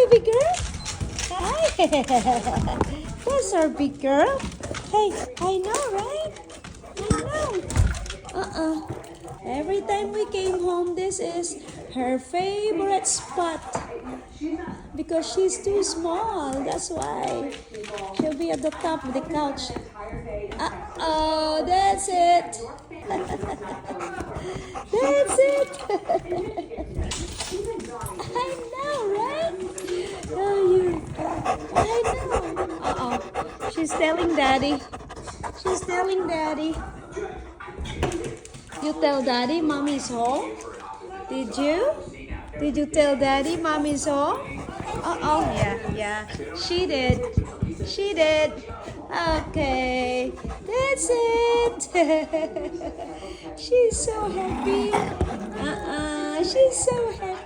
big girl. Hi. That's our big girl. Hey, I know, right? I know. Every time we came home, this is her favorite spot. Because she's too small. That's why. She'll be at the top of the couch. Uh-oh, that's it. That's it. I know, right? Oh, you. I know. Uh-oh. She's telling Daddy. She's telling Daddy. You tell Daddy Mommy's home? Did you? Did you tell Daddy Mommy's home? Uh-oh. Yeah. She did. She did. Okay. That's it. She's so happy. She's so happy.